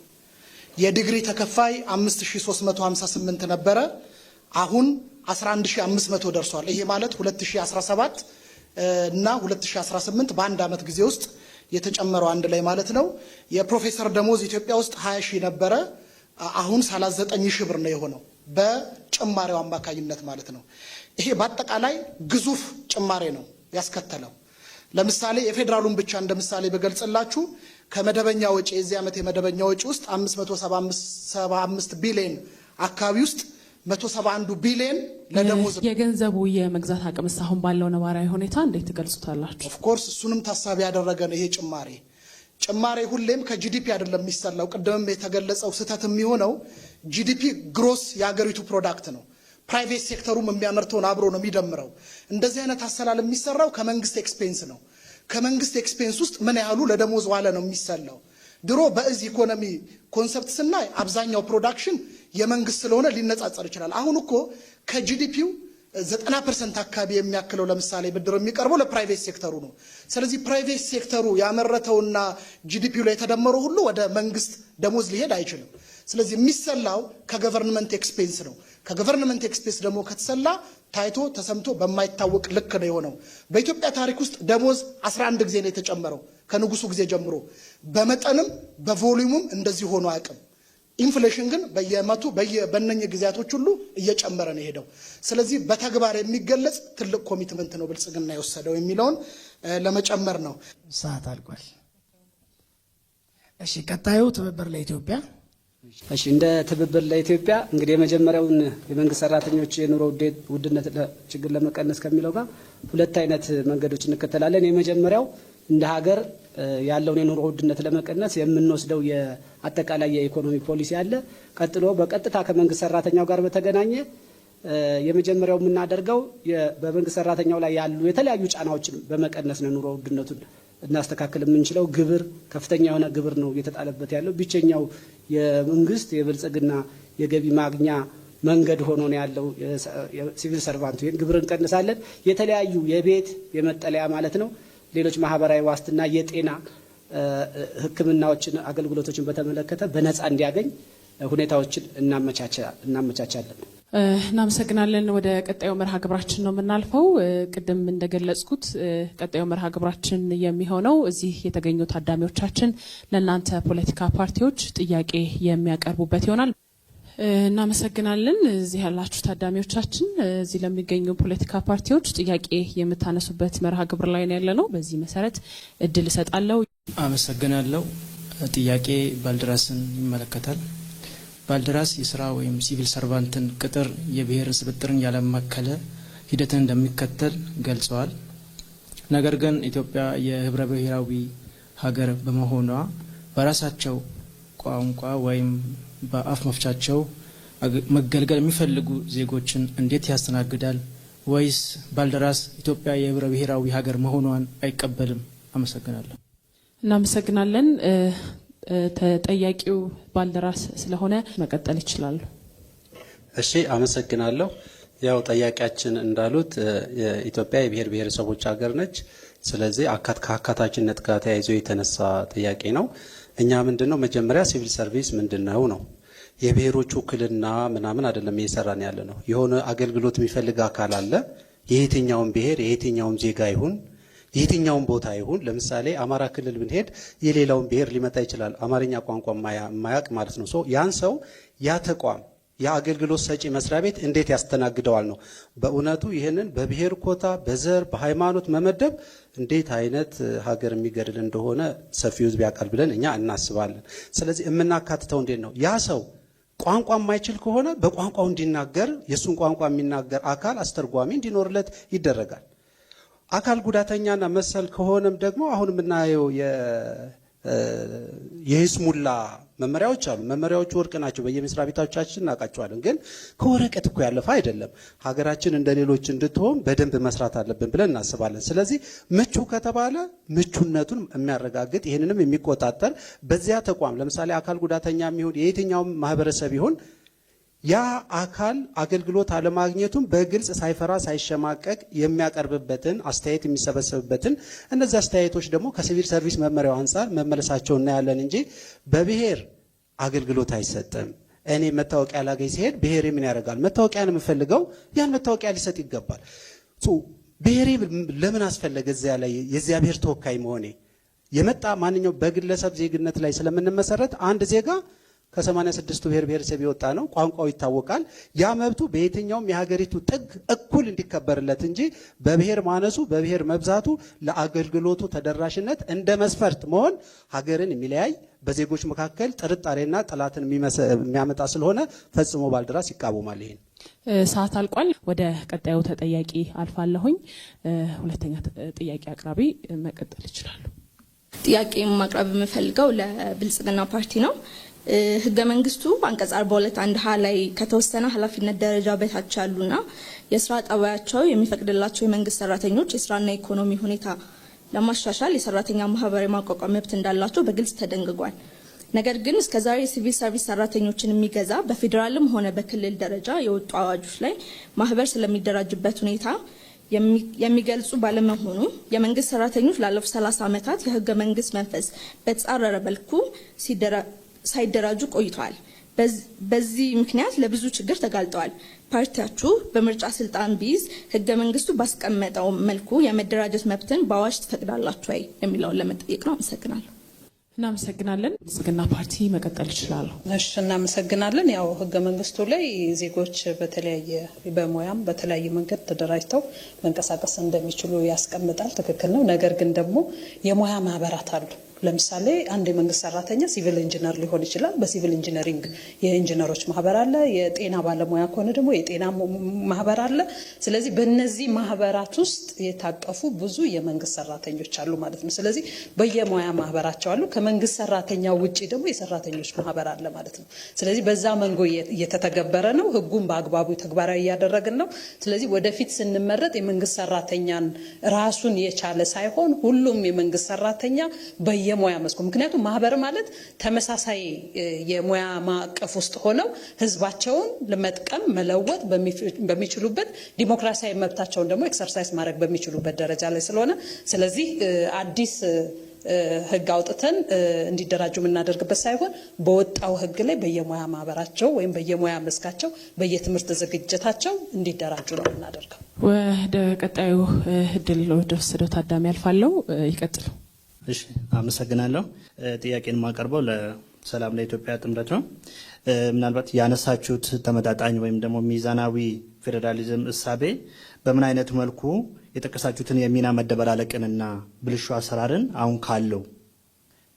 የዲግሪ ተከፋይ 5358 ነበረ፣ አሁን 11500 ደርሷል። ይሄ ማለት 2017 እና 2018 በአንድ ዓመት ጊዜ ውስጥ የተጨመረው አንድ ላይ ማለት ነው። የፕሮፌሰር ደሞዝ ኢትዮጵያ ውስጥ 20,000 ነበረ፣ አሁን 39,000 ብር ነው የሆነው በጭማሪው አማካኝነት ማለት ነው። ይሄ በአጠቃላይ ግዙፍ ጭማሬ ነው ያስከተለው። ለምሳሌ የፌዴራሉን ብቻ እንደ ምሳሌ በገልጽላችሁ ከመደበኛ ወጪ የዚህ ዓመት የመደበኛ ወጪ ውስጥ 575 ቢሊዮን አካባቢ ውስጥ 171 ቢሊዮን ለደሞዝ። የገንዘቡ የመግዛት አቅምስ አሁን ባለው ነባራዊ ሁኔታ እንዴት ትገልጹታላችሁ? ኦፍ ኮርስ እሱንም ታሳቢ ያደረገ ነው። ይሄ ጭማሬ ሁሌም ከጂዲፒ አይደለም የሚሰላው። ቅድምም የተገለጸው ስህተት የሚሆነው ጂዲፒ ግሮስ የሀገሪቱ ፕሮዳክት ነው። ፕራይቬት ሴክተሩም የሚያመርተውን አብሮ ነው የሚደምረው። እንደዚህ አይነት አሰላል የሚሰራው ከመንግስት ኤክስፔንስ ነው። ከመንግስት ኤክስፔንስ ውስጥ ምን ያህሉ ለደሞዝ ዋለ ነው የሚሰላው። ድሮ በእዚህ ኢኮኖሚ ኮንሰፕት ስናይ አብዛኛው ፕሮዳክሽን የመንግስት ስለሆነ ሊነጻጸር ይችላል። አሁን እኮ ከጂዲፒው 90% አካባቢ የሚያክለው ለምሳሌ ብድር የሚቀርበው ለፕራይቬት ሴክተሩ ነው። ስለዚህ ፕራይቬት ሴክተሩ ያመረተውና ጂዲፒው ላይ የተደመረው ሁሉ ወደ መንግስት ደሞዝ ሊሄድ አይችልም። ስለዚህ የሚሰላው ከገቨርንመንት ኤክስፔንስ ነው። ከገቨርንመንት ኤክስፔንስ ደግሞ ከተሰላ ታይቶ ተሰምቶ በማይታወቅ ልክ ነው የሆነው። በኢትዮጵያ ታሪክ ውስጥ ደሞዝ 11 ጊዜ ነው የተጨመረው ከንጉሱ ጊዜ ጀምሮ። በመጠንም በቮሊዩምም እንደዚህ ሆኖ አያውቅም። ኢንፍሌሽን ግን በየመቱ በእነኚህ ጊዜያቶች ሁሉ እየጨመረ ነው የሄደው። ስለዚህ በተግባር የሚገለጽ ትልቅ ኮሚትመንት ነው ብልጽግና የወሰደው የሚለውን ለመጨመር ነው። ሰዓት አልቋል። እሺ ቀጣዩ ትብብር ለኢትዮጵያ። እሺ እንደ ትብብር ለኢትዮጵያ እንግዲህ የመጀመሪያውን የመንግስት ሰራተኞች የኑሮ ውድነት ችግር ለመቀነስ ከሚለው ጋር ሁለት አይነት መንገዶች እንከተላለን። የመጀመሪያው እንደ ሀገር ያለውን የኑሮ ውድነት ለመቀነስ የምንወስደው የአጠቃላይ የኢኮኖሚ ፖሊሲ አለ። ቀጥሎ በቀጥታ ከመንግስት ሰራተኛው ጋር በተገናኘ የመጀመሪያው የምናደርገው በመንግስት ሰራተኛው ላይ ያሉ የተለያዩ ጫናዎችን በመቀነስ ነው ኑሮ ውድነቱን እናስተካክል የምንችለው። ግብር ከፍተኛ የሆነ ግብር ነው እየተጣለበት ያለው። ብቸኛው የመንግስት የብልጽግና የገቢ ማግኛ መንገድ ሆኖ ነው ያለው የሲቪል ሰርቫንቱ። ይሄን ግብር እንቀንሳለን። የተለያዩ የቤት የመጠለያ ማለት ነው፣ ሌሎች ማህበራዊ ዋስትና፣ የጤና ሕክምናዎችን አገልግሎቶችን በተመለከተ በነፃ እንዲያገኝ ሁኔታዎችን እናመቻቻለን። እናመሰግናለን። ወደ ቀጣዩ መርሃ ግብራችን ነው የምናልፈው። ቅድም እንደገለጽኩት ቀጣዩ መርሃ ግብራችን የሚሆነው እዚህ የተገኙ ታዳሚዎቻችን ለእናንተ ፖለቲካ ፓርቲዎች ጥያቄ የሚያቀርቡበት ይሆናል። እናመሰግናለን። እዚህ ያላችሁ ታዳሚዎቻችን እዚህ ለሚገኙ ፖለቲካ ፓርቲዎች ጥያቄ የምታነሱበት መርሃ ግብር ላይ ነው ያለነው። በዚህ መሰረት እድል እሰጣለሁ። አመሰግናለሁ። ጥያቄ ባልደራስን ይመለከታል። ባልደራስ የስራ ወይም ሲቪል ሰርቫንትን ቅጥር የብሔር ስብጥርን ያለማከለ ሂደትን እንደሚከተል ገልጸዋል። ነገር ግን ኢትዮጵያ የህብረ ብሔራዊ ሀገር በመሆኗ በራሳቸው ቋንቋ ወይም በአፍ መፍቻቸው መገልገል የሚፈልጉ ዜጎችን እንዴት ያስተናግዳል? ወይስ ባልደራስ ኢትዮጵያ የህብረ ብሔራዊ ሀገር መሆኗን አይቀበልም? አመሰግናለሁ። እናመሰግናለን። ተጠያቂው ባልደራስ ስለሆነ መቀጠል ይችላሉ። እሺ አመሰግናለሁ። ያው ጠያቂያችን እንዳሉት የኢትዮጵያ የብሔር ብሔረሰቦች ሀገር ነች። ስለዚህ ከአካታችነት ጋር ተያይዞ የተነሳ ጥያቄ ነው። እኛ ምንድነው መጀመሪያ ሲቪል ሰርቪስ ምንድነው ነው የብሔሮቹ ውክልና ምናምን አይደለም እየሰራን ያለ ነው። የሆነ አገልግሎት የሚፈልግ አካል አለ። የየትኛውም ብሔር የየትኛውም ዜጋ ይሁን የትኛውን ቦታ ይሁን ለምሳሌ አማራ ክልል ብንሄድ የሌላውን ብሔር ሊመጣ ይችላል፣ አማርኛ ቋንቋ የማያውቅ ማለት ነው። ያን ሰው ያ ተቋም ያ አገልግሎት ሰጪ መስሪያ ቤት እንዴት ያስተናግደዋል ነው። በእውነቱ ይህንን በብሔር ኮታ በዘር በሃይማኖት መመደብ እንዴት አይነት ሀገር የሚገድል እንደሆነ ሰፊው ሕዝብ ያውቃል ብለን እኛ እናስባለን። ስለዚህ የምናካትተው እንዴት ነው? ያ ሰው ቋንቋ የማይችል ከሆነ በቋንቋው እንዲናገር የእሱን ቋንቋ የሚናገር አካል አስተርጓሚ እንዲኖርለት ይደረጋል። አካል ጉዳተኛና መሰል ከሆነም ደግሞ አሁን የምናየው የሂስሙላ መመሪያዎች አሉ። መመሪያዎቹ ወርቅ ናቸው። በየመስሪያ ቤቶቻችን እናውቃቸዋለን። ግን ከወረቀት እኮ ያለፈ አይደለም። ሀገራችን እንደ ሌሎች እንድትሆን በደንብ መስራት አለብን ብለን እናስባለን። ስለዚህ ምቹ ከተባለ ምቹነቱን የሚያረጋግጥ ይህንንም የሚቆጣጠር በዚያ ተቋም ለምሳሌ አካል ጉዳተኛ የሚሆን የየትኛውም ማህበረሰብ ይሁን ያ አካል አገልግሎት አለማግኘቱን በግልጽ ሳይፈራ ሳይሸማቀቅ የሚያቀርብበትን አስተያየት የሚሰበሰብበትን እነዚህ አስተያየቶች ደግሞ ከሲቪል ሰርቪስ መመሪያው አንጻር መመለሳቸው እናያለን እንጂ በብሔር አገልግሎት አይሰጥም። እኔ መታወቂያ ላገኝ ሲሄድ ብሔሬ ምን ያደርጋል? መታወቂያን የምፈልገው ያን መታወቂያ ሊሰጥ ይገባል። ብሔሬ ለምን አስፈለገ? እዚያ ላይ የዚያ ብሔር ተወካይ መሆኔ የመጣ ማንኛው በግለሰብ ዜግነት ላይ ስለምንመሰረት አንድ ዜጋ ከ86ቱ ብሔር ብሔረሰብ የወጣ ነው። ቋንቋው ይታወቃል። ያ መብቱ በየትኛውም የሀገሪቱ ጥግ እኩል እንዲከበርለት እንጂ በብሔር ማነሱ በብሔር መብዛቱ ለአገልግሎቱ ተደራሽነት እንደ መስፈርት መሆን ሀገርን የሚለያይ በዜጎች መካከል ጥርጣሬና ጠላትን የሚያመጣ ስለሆነ ፈጽሞ ባልደራስ ይቃወማል። ይሄን ሰዓት አልቋል። ወደ ቀጣዩ ተጠያቂ አልፋለሁኝ። ሁለተኛ ጥያቄ አቅራቢ መቀጠል ይችላሉ። ጥያቄ ማቅረብ የምፈልገው ለብልጽግና ፓርቲ ነው። ህገ መንግስቱ አንቀጽ 42(1) ሀ ላይ ከተወሰነ ኃላፊነት ደረጃ በታች ያሉና የስራ ጠባያቸው የሚፈቅድላቸው የመንግስት ሰራተኞች የስራና ኢኮኖሚ ሁኔታ ለማሻሻል የሰራተኛ ማህበር የማቋቋም መብት እንዳላቸው በግልጽ ተደንግጓል። ነገር ግን እስከዛሬ የሲቪል ሰርቪስ ሰራተኞችን የሚገዛ በፌዴራልም ሆነ በክልል ደረጃ የወጡ አዋጆች ላይ ማህበር ስለሚደራጅበት ሁኔታ የሚገልጹ ባለመሆኑ የመንግስት ሰራተኞች ላለፉት 30 ዓመታት የህገ መንግስት መንፈስ በተጻረረ መልኩ ሳይደራጁ ቆይተዋል። በዚህ ምክንያት ለብዙ ችግር ተጋልጠዋል። ፓርቲያችሁ በምርጫ ስልጣን ቢይዝ ህገ መንግስቱ ባስቀመጠው መልኩ የመደራጀት መብትን በአዋጅ ትፈቅዳላችሁ ወይ የሚለውን ለመጠየቅ ነው። አመሰግናለሁ። እናመሰግናለን። ብልጽግና ፓርቲ መቀጠል ይችላሉ። እሺ እናመሰግናለን። ያው ህገ መንግስቱ ላይ ዜጎች በተለያየ በሙያም በተለያየ መንገድ ተደራጅተው መንቀሳቀስ እንደሚችሉ ያስቀምጣል። ትክክል ነው። ነገር ግን ደግሞ የሙያ ማህበራት አሉ። ለምሳሌ አንድ የመንግስት ሰራተኛ ሲቪል ኢንጂነር ሊሆን ይችላል። በሲቪል ኢንጂነሪንግ የኢንጂነሮች ማህበር አለ። የጤና ባለሙያ ከሆነ ደግሞ የጤና ማህበር አለ። ስለዚህ በእነዚህ ማህበራት ውስጥ የታቀፉ ብዙ የመንግስት ሰራተኞች አሉ ማለት ነው። ስለዚህ በየሙያ ማህበራቸው አሉ። ከመንግስት ሰራተኛው ውጪ ደግሞ የሰራተኞች ማህበር አለ ማለት ነው። ስለዚህ በዛ መንጎ እየተተገበረ ነው። ህጉን በአግባቡ ተግባራዊ እያደረግን ነው። ስለዚህ ወደፊት ስንመረጥ የመንግስት ሰራተኛን ራሱን የቻለ ሳይሆን ሁሉም የመንግስት ሰራተኛ የሙያ መስኩ ምክንያቱም ማህበር ማለት ተመሳሳይ የሙያ ማዕቀፍ ውስጥ ሆነው ህዝባቸውን ለመጥቀም መለወጥ በሚችሉበት ዲሞክራሲያዊ መብታቸውን ደግሞ ኤክሰርሳይዝ ማድረግ በሚችሉበት ደረጃ ላይ ስለሆነ ስለዚህ አዲስ ህግ አውጥተን እንዲደራጁ የምናደርግበት ሳይሆን በወጣው ህግ ላይ በየሙያ ማህበራቸው ወይም በየሙያ መስካቸው በየትምህርት ዝግጅታቸው እንዲደራጁ ነው የምናደርገው። ወደ ቀጣዩ እድል ወደወሰደው ታዳሚ ያልፋለው። ይቀጥሉ። እሺ አመሰግናለሁ። ጥያቄን የማቀርበው ለሰላም ለኢትዮጵያ ጥምረት ነው። ምናልባት ያነሳችሁት ተመጣጣኝ ወይም ደግሞ ሚዛናዊ ፌዴራሊዝም እሳቤ በምን አይነት መልኩ የጠቀሳችሁትን የሚና መደበላለቅንና ብልሹ አሰራርን አሁን ካለው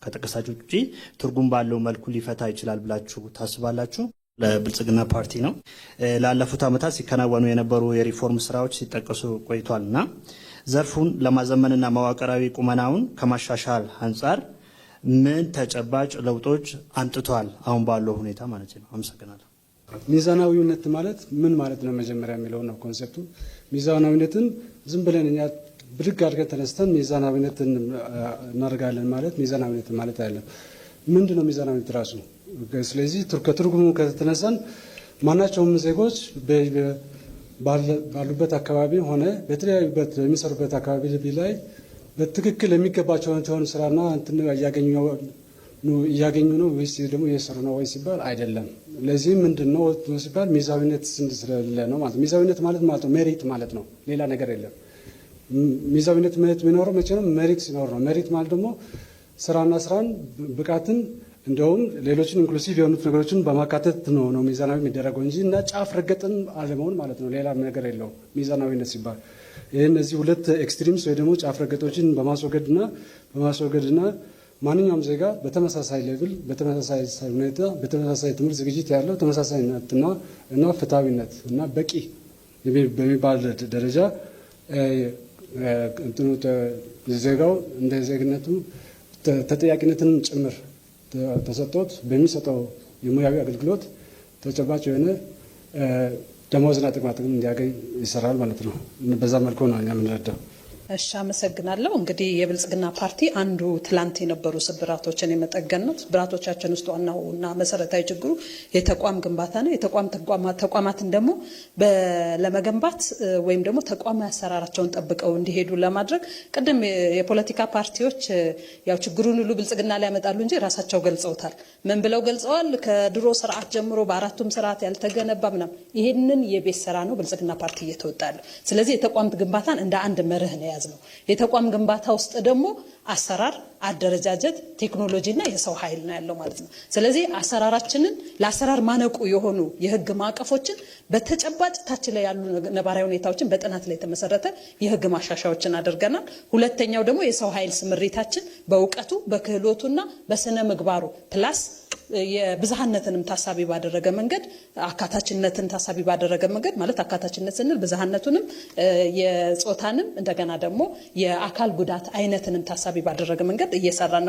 ከጠቀሳችሁት ውጪ ትርጉም ባለው መልኩ ሊፈታ ይችላል ብላችሁ ታስባላችሁ? ለብልጽግና ፓርቲ ነው። ላለፉት ዓመታት ሲከናወኑ የነበሩ የሪፎርም ስራዎች ሲጠቀሱ ቆይቷልና ዘርፉን ለማዘመንና መዋቅራዊ ቁመናውን ከማሻሻል አንጻር ምን ተጨባጭ ለውጦች አምጥቷል አሁን ባለው ሁኔታ ማለት ነው? አመሰግናለሁ። ሚዛናዊነት ማለት ምን ማለት ነው መጀመሪያ የሚለው ነው ኮንሴፕቱ። ሚዛናዊነትን ዝም ብለን እኛ ብድግ አድርገን ተነስተን ሚዛናዊነትን እናደርጋለን ማለት ሚዛናዊነት ማለት አይደለም። ምንድን ነው ሚዛናዊነት ራሱ? ስለዚህ ከትርጉሙ ከተነሳን ማናቸውም ዜጎች ባሉበት አካባቢ ሆነ በተለያዩበት በሚሰሩበት አካባቢ ላይ በትክክል የሚገባቸውን ስራና እንትን እያገኙ ነው ወይስ ደግሞ እየሰሩ ነው ወይ ሲባል አይደለም። ለዚህ ምንድን ነው ሲባል ሚዛናዊነት ስለሌለ ነው ማለት ነው። ሚዛናዊነት ማለት ነው ሜሪት ማለት ነው፣ ሌላ ነገር የለም። ሚዛናዊነት የሚኖረው መቼ ነው? ሜሪት ሲኖር ነው። ሜሪት ማለት ደግሞ ስራን ብቃትን እንደውም ሌሎችን ኢንክሉሲቭ የሆኑት ነገሮችን በማካተት ነው ሚዛናዊ የሚደረገው እንጂ እና ጫፍ ረገጥን አለመሆን ማለት ነው። ሌላ ነገር የለው ሚዛናዊነት ሲባል። ይህ እነዚህ ሁለት ኤክስትሪምስ ወይ ደግሞ ጫፍ ረገጦችን በማስወገድና ማንኛውም ዜጋ በተመሳሳይ ሌቭል፣ በተመሳሳይ ሁኔታ፣ በተመሳሳይ ትምህርት ዝግጅት ያለው ተመሳሳይነትና እና ፍትሃዊነት እና በቂ በሚባል ደረጃ ዜጋው እንደ ዜግነቱ ተጠያቂነትንም ጭምር ተሰጥቶት በሚሰጠው የሙያዊ አገልግሎት ተጨባጭ የሆነ ደሞዝና ጥቅማጥቅም እንዲያገኝ ይሰራል ማለት ነው። በዛ መልኩ ነው እኛ የምንረዳው። እሺ አመሰግናለሁ። እንግዲህ የብልጽግና ፓርቲ አንዱ ትላንት የነበሩ ስብራቶችን የመጠገን ነው። ስብራቶቻችን ውስጥ ዋናውና መሰረታዊ ችግሩ የተቋም ግንባታ ነው። የተቋም ተቋማትን ደግሞ ለመገንባት ወይም ደግሞ ተቋማዊ አሰራራቸውን ጠብቀው እንዲሄዱ ለማድረግ ቅድም የፖለቲካ ፓርቲዎች ያው ችግሩን ሁሉ ብልጽግና ላይ ያመጣሉ እንጂ ራሳቸው ገልጸውታል። ምን ብለው ገልጸዋል? ከድሮ ስርዓት ጀምሮ በአራቱም ስርዓት ያልተገነባ ምናምን። ይሄንን የቤት ስራ ነው ብልጽግና ፓርቲ እየተወጣ ያለው። ስለዚህ የተቋም ግንባታን እንደ አንድ መርህ ነው ነው። የተቋም ግንባታ ውስጥ ደግሞ አሰራር፣ አደረጃጀት፣ ቴክኖሎጂና የሰው ኃይል ነው ያለው ማለት ነው። ስለዚህ አሰራራችንን ለአሰራር ማነቁ የሆኑ የህግ ማዕቀፎችን በተጨባጭ ታች ላይ ያሉ ነባራዊ ሁኔታዎችን በጥናት ላይ የተመሰረተ የህግ ማሻሻያዎችን አድርገናል። ሁለተኛው ደግሞ የሰው ኃይል ስምሪታችን በእውቀቱ በክህሎቱና በስነ ምግባሩ ፕላስ የብዝሃነትንም ታሳቢ ባደረገ መንገድ አካታችነትን ታሳቢ ባደረገ መንገድ ማለት አካታችነት ስንል ብዝሃነቱንም የጾታንም እንደገና ደግሞ የአካል ጉዳት አይነትንም ታሳቢ ባደረገ መንገድ እየሰራ ነው።